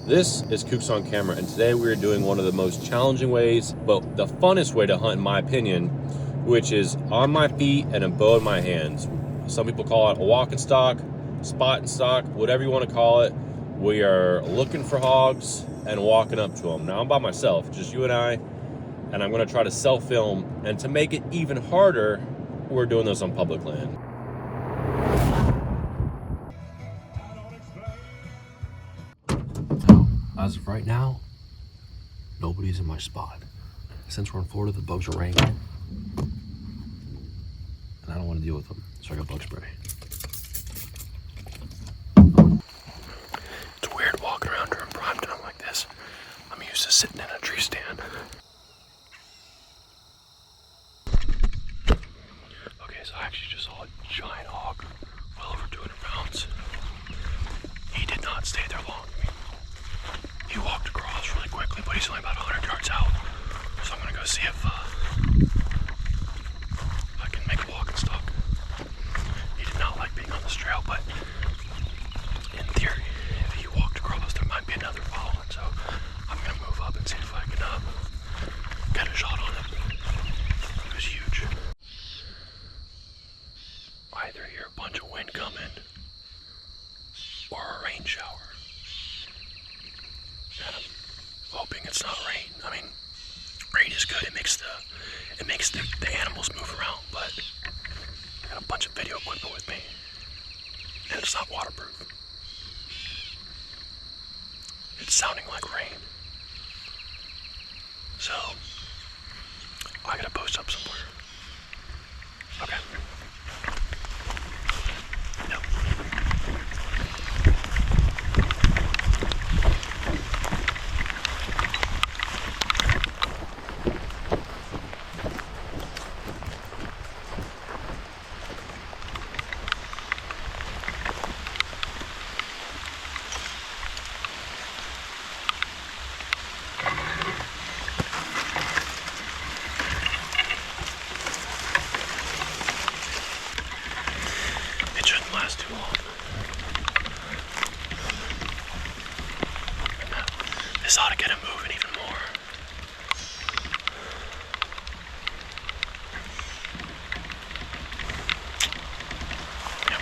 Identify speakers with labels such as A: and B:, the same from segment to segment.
A: This is Kooks on Camera, and today we are doing one of the most challenging ways, but the funnest way to hunt in my opinion, which is on my feet and a bow in my hands. Some people call it a walking stock, spotting stock, whatever you want to call it. We are looking for hogs and walking up to them. Now I'm by myself, just you and I'm going to try to self-film, and to make it even harder, we're doing this on public land. As of right now, nobody's in my spot. Since we're in Florida, the bugs are raining, and I don't want to deal with them, so I got bug spray. It's weird walking around during prime time like this. I'm used to sitting in a tree stand. Okay, so I actually just saw a giant hog, well over 200 pounds. He did not stay there long. He walked across really quickly, but he's only about 100 yards out. So I'm gonna go see if I can make a walking stock. He did not like being on this trail, but in theory, if he walked across, there might be another following. So I'm gonna move up and see if I can get a shot on him. He was huge. I either hear a bunch of wind coming or a rain shower. And I'm hoping it's not rain. I mean, rain is good. It makes the animals move around, but I got a bunch of video equipment with me, and it's not waterproof. It's sounding like rain. So I gotta post up somewhere. Okay. Yep. Too long. This ought to get him moving even more. Yep.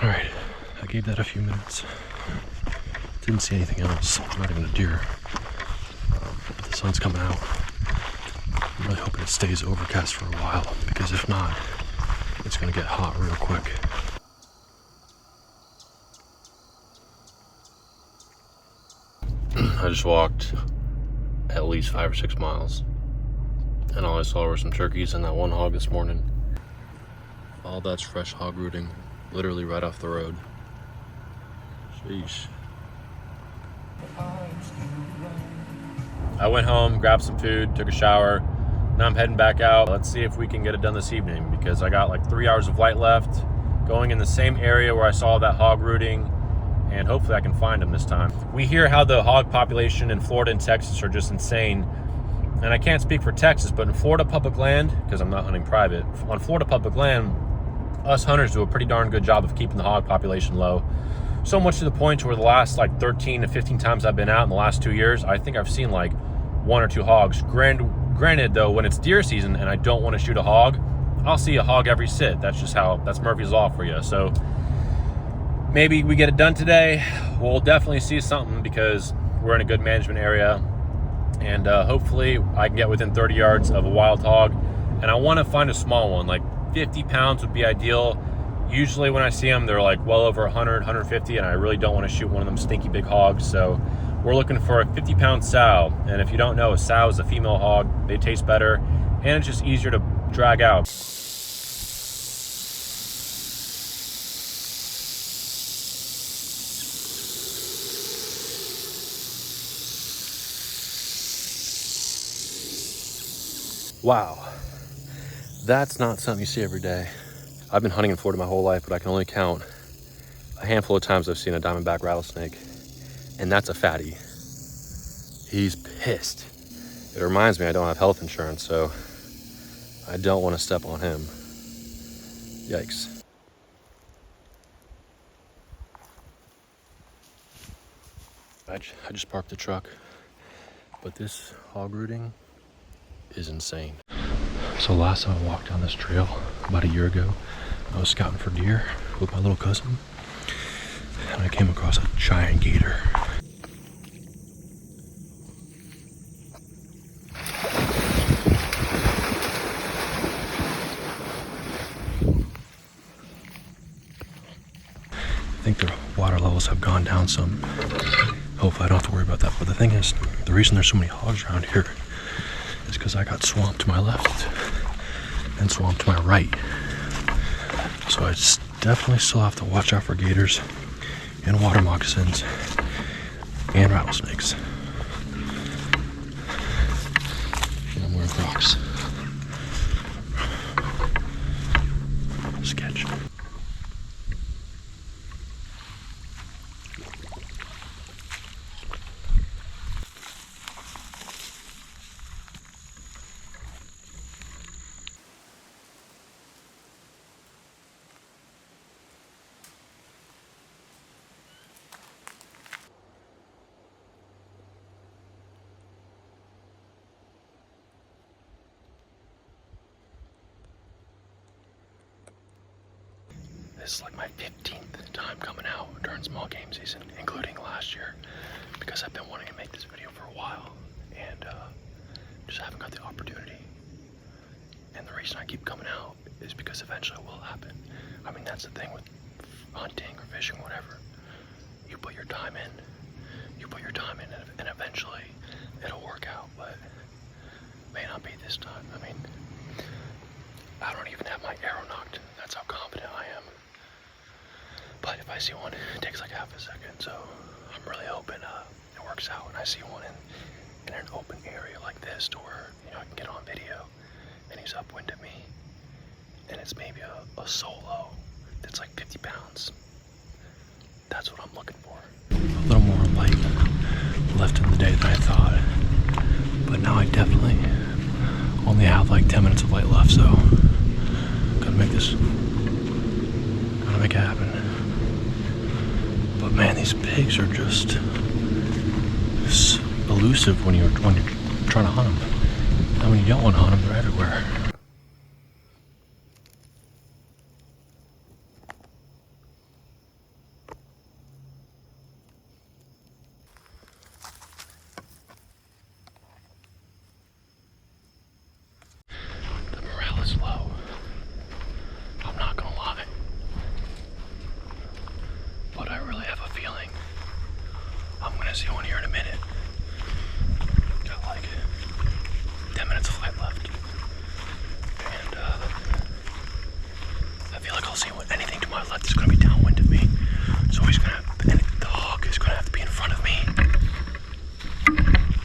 A: All right, I gave that a few minutes. Didn't see anything else, not even a deer. The sun's coming out. I'm really hoping it stays overcast for a while, because if not, it's gonna get hot real quick. I just walked at least 5 or 6 miles, and all I saw were some turkeys and that one hog this morning. All that's fresh hog rooting. Literally right off the road. Sheesh. I went home, grabbed some food, took a shower. Now I'm heading back out. Let's see if we can get it done this evening, because I got like 3 hours of light left, going in the same area where I saw that hog rooting, and hopefully I can find them this time. We hear how the hog population in Florida and Texas are just insane. And I can't speak for Texas, but in Florida public land, because I'm not hunting private, on Florida public land, us hunters do a pretty darn good job of keeping the hog population low. So much to the point where the last like 13 to 15 times I've been out in the last 2 years, I think I've seen like 1 or 2 hogs. Granted though, when it's deer season and I don't want to shoot a hog, I'll see a hog every sit. That's Murphy's Law for you. So maybe we get it done today. We'll definitely see something, because we're in a good management area, and hopefully I can get within 30 yards of a wild hog. And I want to find a small one, like 50 pounds would be ideal. Usually when I see them, they're like well over 100, 150, and I really don't want to shoot one of them stinky big hogs. So we're looking for a 50-pound sow. And if you don't know, a sow is a female hog. They taste better, and it's just easier to drag out. Wow. That's not something you see every day. I've been hunting in Florida my whole life, but I can only count a handful of times I've seen a diamondback rattlesnake. and that's a fatty. He's pissed. It reminds me I don't have health insurance, so I don't want to step on him. Yikes. I just parked the truck, but this hog rooting is insane. So last time I walked down this trail, about a year ago, I was scouting for deer with my little cousin, and I came across a giant gator. I think the water levels have gone down some. Hopefully I don't have to worry about that. But the thing is, the reason there's so many hogs around here is because I got swamped to my left and swamped to my right. So I definitely still have to watch out for gators and water moccasins and rattlesnakes. And I'm wearing Crocs. Sketch. This is like my 15th time coming out during small game season, including last year, because I've been wanting to make this video for a while and just haven't got the opportunity. And the reason I keep coming out is because eventually it will happen. I mean, that's the thing with hunting or fishing, whatever. You put your time in, and eventually it'll work out, but may not be this time. I mean, I don't even have my arrow knocked. That's how confident I am. But if I see one, it takes like half a second, so I'm really hoping it works out and I see one in an open area like this to where, you know, I can get on video and he's upwind of me, and it's maybe a solo that's like 50 pounds. That's what I'm looking for. A little more light left in the day than I thought, but now I definitely only have like 10 minutes of light left, so gotta make it happen. But man, these pigs are just elusive when you're trying to hunt them. And when you don't want to hunt them, they're everywhere. The morale is low. I'm not gonna lie. But I really have a feeling I'm gonna see one here in a minute. Got like 10 minutes of light left. And I feel like I'll see one. Anything to my left is gonna be downwind of me. So he's gonna have, and the hawk is gonna have to be in front of me.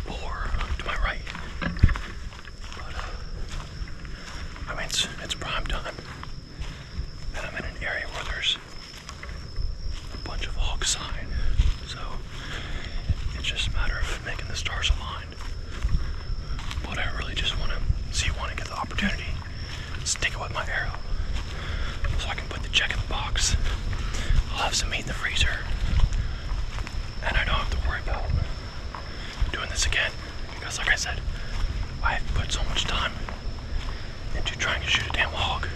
A: Or to my right. But I mean, it's prime time. And I'm in an area where there's a bunch of hawk sign. So it's just a matter of making the stars align. But I really just want to see one and get the opportunity to stick it with my arrow, so I can put the check in the box. I'll have some meat in the freezer, and I don't have to worry about doing this again, because like I said, I have put so much time into trying to shoot a damn hog.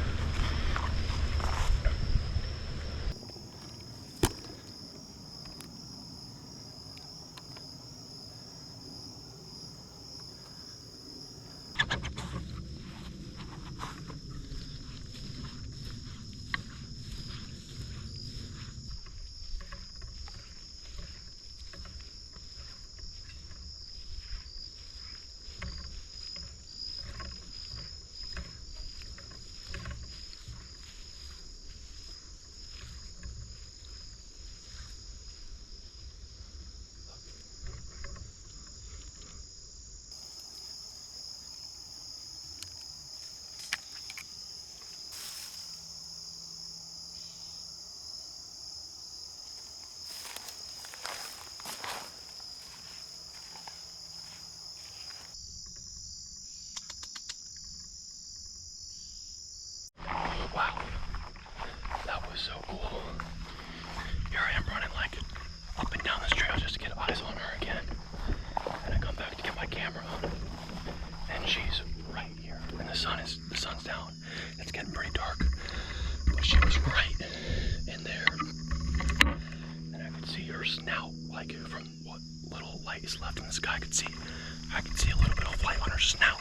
B: light is left in the sky. I could see a little bit of light on her snout.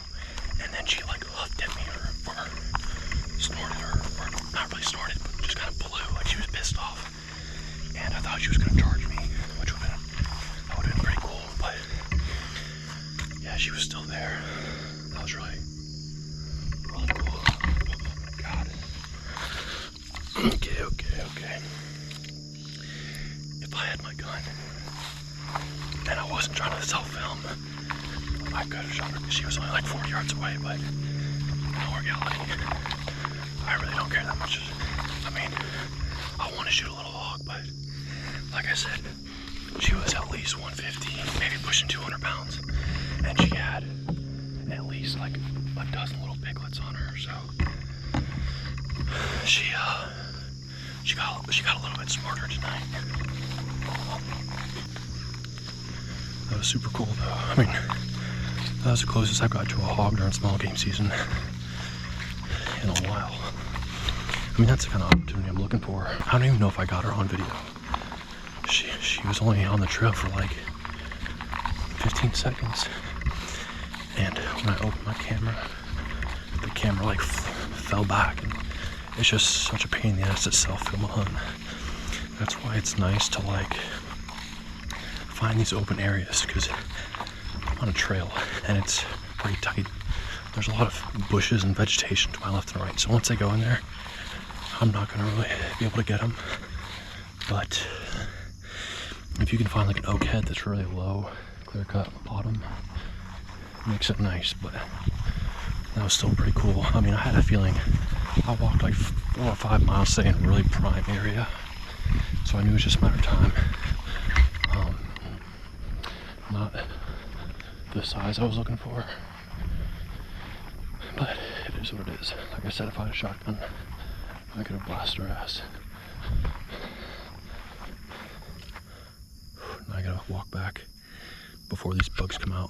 B: And then she like huffed at me or snorted or not really snorted, but just kind of blew like she was pissed off. And I thought she was gonna charge me, which would have been pretty cool, but yeah, she was still there. That was really cool. Oh my God. Okay. If I had my gun and I wasn't trying to self-film, I could have shot her because she was only like 40 yards away, but in reality, I really don't care that much. I mean, I want to shoot a little hog, but like I said, she was at least 150, maybe pushing 200 pounds, and she had at least like a dozen little piglets on her, so she got a little bit smarter tonight. That was super cool though. I mean, that was the closest I've got to a hog during small game season in a while. I mean, that's the kind of opportunity I'm looking for. I don't even know if I got her on video. She was only on the trail for like 15 seconds. And when I opened my camera, the camera like fell back, and it's just such a pain in the ass to self-film a hunt. That's why it's nice to like find these open areas, because I'm on a trail and it's pretty tight. There's a lot of bushes and vegetation to my left and right, so once I go in there, I'm not gonna really be able to get them. But if you can find like an oak head that's really low, clear cut bottom, makes it nice. But that was still pretty cool. I mean, I had a feeling I walked like 4 or 5 miles, say, in a really prime area, so I knew it was just a matter of time. Not the size I was looking for, but it is what it is. Like I said, if I had a shotgun, I could have blasted her ass. Now I gotta walk back before these bugs come out.